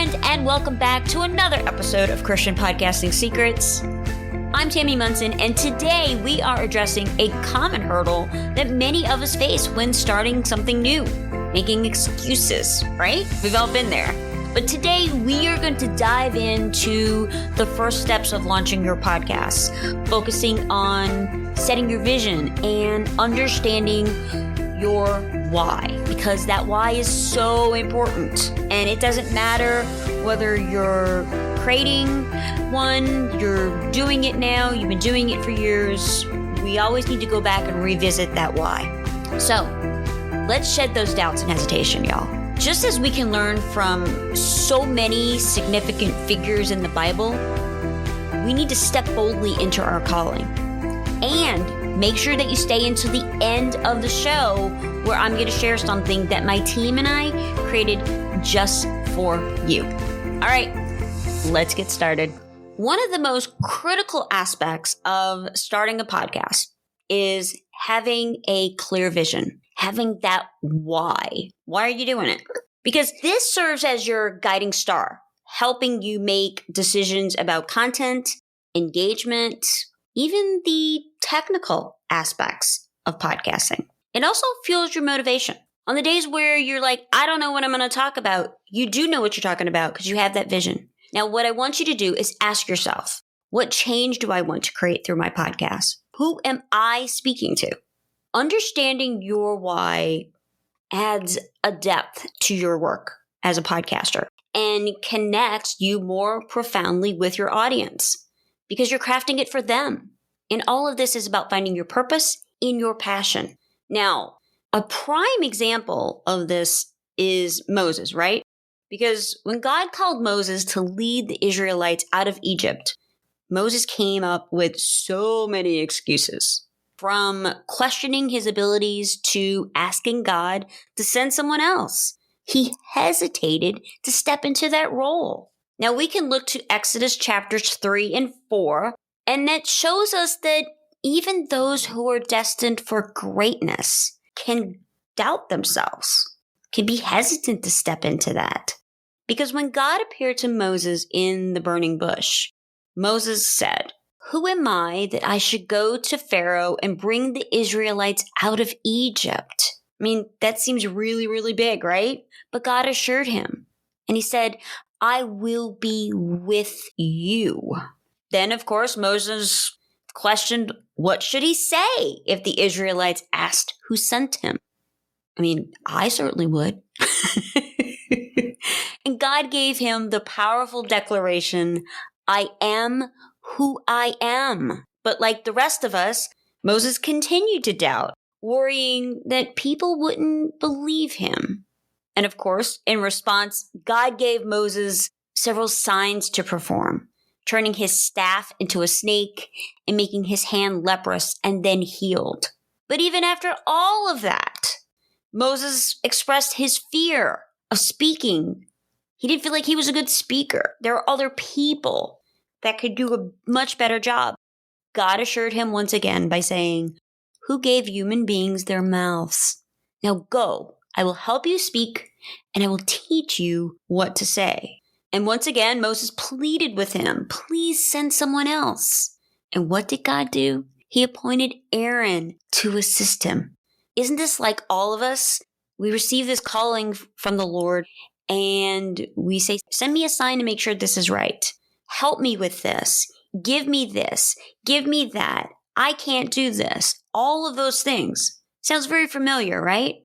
friend, and welcome back to another episode of Christian Podcasting Secrets. I'm Tammy Munson, and today we are addressing a common hurdle that many of us face when starting something new, making excuses, right? We've all been there. But today we are going to dive into the first steps of launching your podcast, focusing on setting your vision and understanding your why, because that why is so important. And it doesn't matter whether you're creating one, you're doing it now, you've been doing it for years. We always need to go back and revisit that why. So let's shed those doubts and hesitation, y'all. Just as we can learn from so many significant figures in the Bible, we need to step boldly into our calling. And make sure that you stay until the end of the show, where I'm going to share something that my team and I created just for you. All right, let's get started. One of the most critical aspects of starting a podcast is having a clear vision, having that why. Why are you doing it? Because this serves as your guiding star, helping you make decisions about content, engagement, even the technical aspects of podcasting. It also fuels your motivation. On the days where you're like, I don't know what I'm going to talk about, you do know what you're talking about because you have that vision. Now, what I want you to do is ask yourself, what change do I want to create through my podcast? Who am I speaking to? Understanding your why adds a depth to your work as a podcaster and connects you more profoundly with your audience because you're crafting it for them. And all of this is about finding your purpose in your passion. Now, a prime example of this is Moses, right? Because when God called Moses to lead the Israelites out of Egypt, Moses came up with so many excuses. From questioning his abilities to asking God to send someone else. He hesitated to step into that role. Now we can look to Exodus chapters 3 and 4, and that shows us that even those who are destined for greatness can doubt themselves, can be hesitant to step into that. Because when God appeared to Moses in the burning bush, Moses said, "Who am I that I should go to Pharaoh and bring the Israelites out of Egypt?" I mean, that seems really, really big, right? But God assured him. And he said, "I will be with you." Then, of course, Moses questioned, what should he say if the Israelites asked who sent him? I mean, I certainly would. And God gave him the powerful declaration, "I am who I am." But like the rest of us, Moses continued to doubt, worrying that people wouldn't believe him. And of course, in response, God gave Moses several signs to perform, turning his staff into a snake and making his hand leprous and then healed. But even after all of that, Moses expressed his fear of speaking. He didn't feel like he was a good speaker. There are other people that could do a much better job. God assured him once again by saying, "Who gave human beings their mouths? Now go, I will help you speak, and I will teach you what to say." And once again, Moses pleaded with him, "Please send someone else." And what did God do? He appointed Aaron to assist him. Isn't this like all of us? We receive this calling from the Lord, and we say, send me a sign to make sure this is right. Help me with this. Give me this. Give me that. I can't do this. All of those things. Sounds very familiar, right?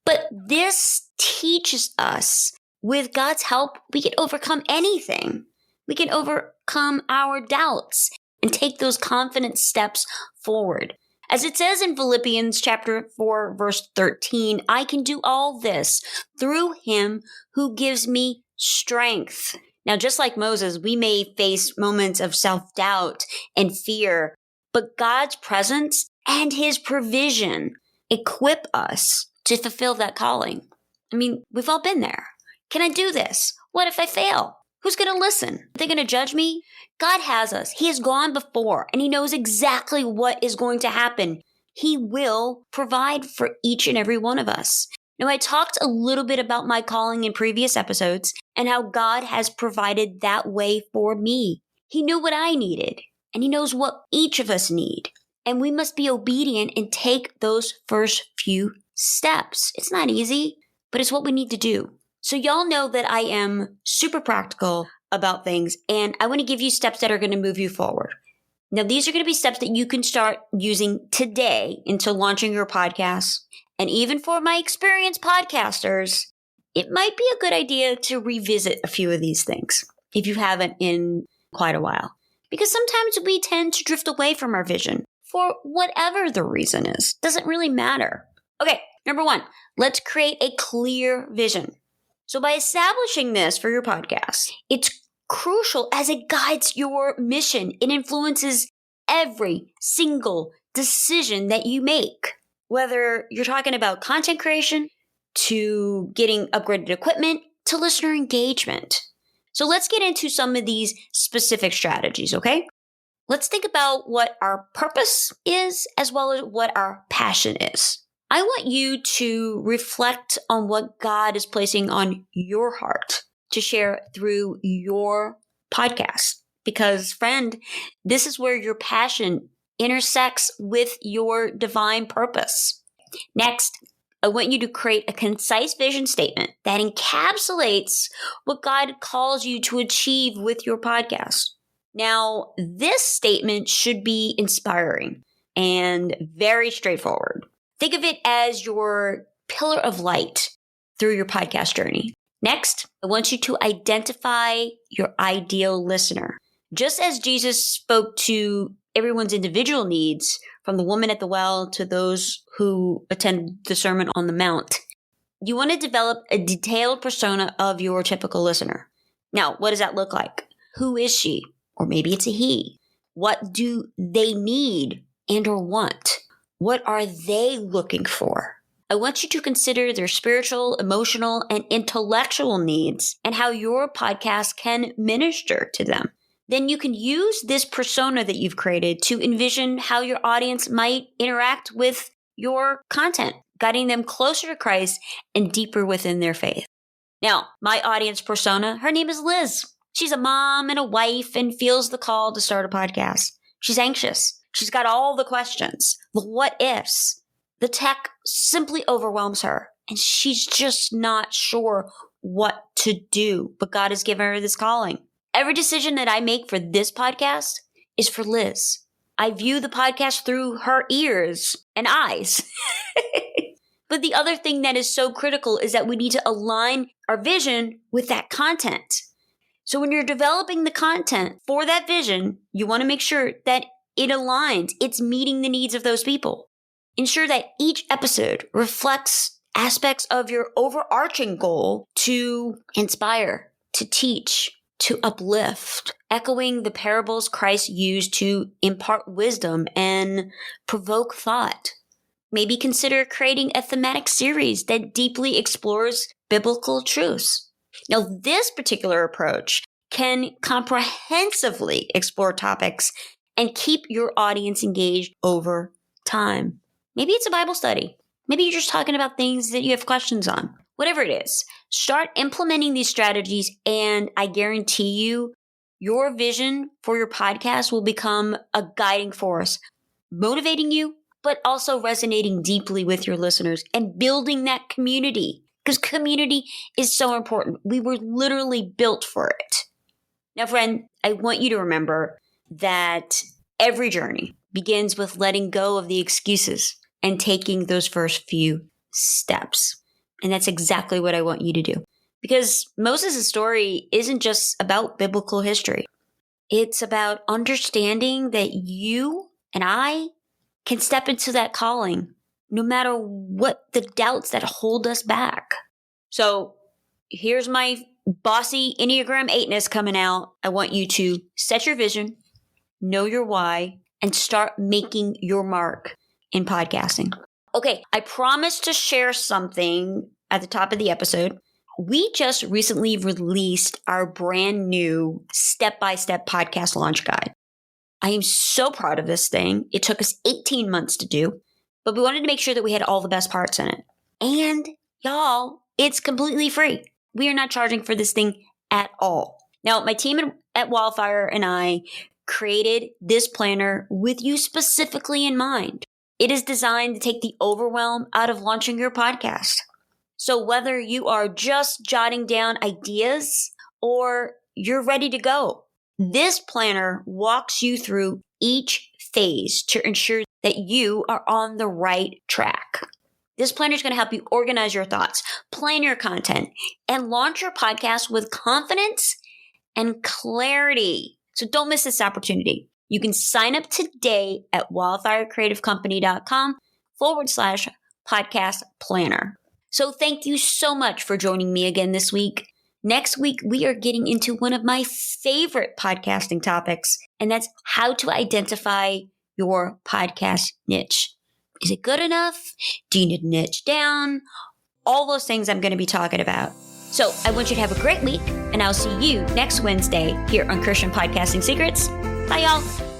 But this teaches us, with God's help, we can overcome anything. We can overcome our doubts and take those confident steps forward. As it says in Philippians chapter 4, verse 13, "I can do all this through him who gives me strength." Now, just like Moses, we may face moments of self-doubt and fear, but God's presence and his provision equip us to fulfill that calling. I mean, we've all been there. Can I do this? What if I fail? Who's going to listen? Are they going to judge me? God has us. He has gone before, and he knows exactly what is going to happen. He will provide for each and every one of us. Now, I talked a little bit about my calling in previous episodes, and how God has provided that way for me. He knew what I needed, and He knows what each of us need. And we must be obedient and take those first few steps. It's not easy, but it's what we need to do. So y'all know that I am super practical about things, and I want to give you steps that are going to move you forward. Now, these are going to be steps that you can start using today into launching your podcast. And even for my experienced podcasters, it might be a good idea to revisit a few of these things if you haven't in quite a while. Because sometimes we tend to drift away from our vision for whatever the reason is. Doesn't really matter. Okay, number one, let's create a clear vision. So by establishing this for your podcast, it's crucial as it guides your mission. It influences every single decision that you make, whether you're talking about content creation, to getting upgraded equipment, to listener engagement. So let's get into some of these specific strategies, okay? Let's think about what our purpose is as well as what our passion is. I want you to reflect on what God is placing on your heart to share through your podcast. Because, friend, this is where your passion intersects with your divine purpose. Next, I want you to create a concise vision statement that encapsulates what God calls you to achieve with your podcast. Now, this statement should be inspiring and very straightforward. Think of it as your pillar of light through your podcast journey. Next, I want you to identify your ideal listener. Just as Jesus spoke to everyone's individual needs, from the woman at the well to those who attend the Sermon on the Mount, you want to develop a detailed persona of your typical listener. Now, what does that look like? Who is she? Or maybe it's a he. What do they need and or want? What are they looking for? I want you to consider their spiritual, emotional, and intellectual needs and how your podcast can minister to them. Then you can use this persona that you've created to envision how your audience might interact with your content, guiding them closer to Christ and deeper within their faith. Now, my audience persona, her name is Liz. She's a mom and a wife and feels the call to start a podcast. She's anxious. She's got all the questions, the what ifs. The tech simply overwhelms her, and she's just not sure what to do, but God has given her this calling. Every decision that I make for this podcast is for Liz. I view the podcast through her ears and eyes. But the other thing that is so critical is that we need to align our vision with that content. So when you're developing the content for that vision, you want to make sure that it aligns, it's meeting the needs of those people. Ensure that each episode reflects aspects of your overarching goal to inspire, to teach, to uplift, echoing the parables Christ used to impart wisdom and provoke thought. Maybe consider creating a thematic series that deeply explores biblical truths. Now, this particular approach can comprehensively explore topics and keep your audience engaged over time. Maybe it's a Bible study. Maybe you're just talking about things that you have questions on. Whatever it is, start implementing these strategies, and I guarantee you, your vision for your podcast will become a guiding force, motivating you, but also resonating deeply with your listeners and building that community, because community is so important. We were literally built for it. Now, friend, I want you to remember that every journey begins with letting go of the excuses and taking those first few steps. And that's exactly what I want you to do. Because Moses' story isn't just about biblical history. It's about understanding that you and I can step into that calling no matter what the doubts that hold us back. So here's my bossy Enneagram 8-ness coming out. I want you to set your vision, know your why, and start making your mark in podcasting. Okay, I promised to share something at the top of the episode. We just recently released our brand new step-by-step podcast launch guide. I am so proud of this thing. It took us 18 months to do, but we wanted to make sure that we had all the best parts in it. And y'all, it's completely free. We are not charging for this thing at all. Now, my team at Wildfire and I created this planner with you specifically in mind. It is designed to take the overwhelm out of launching your podcast. So whether you are just jotting down ideas or you're ready to go, this planner walks you through each phase to ensure that you are on the right track. This planner is going to help you organize your thoughts, plan your content, and launch your podcast with confidence and clarity. So don't miss this opportunity. You can sign up today at wildfirecreativecompany.com/podcast planner. So thank you so much for joining me again this week. Next week, we are getting into one of my favorite podcasting topics, and that's how to identify your podcast niche. Is it good enough? Do you need to niche down? All those things I'm going to be talking about. So I want you to have a great week, and I'll see you next Wednesday here on Christian Podcasting Secrets. Bye, y'all.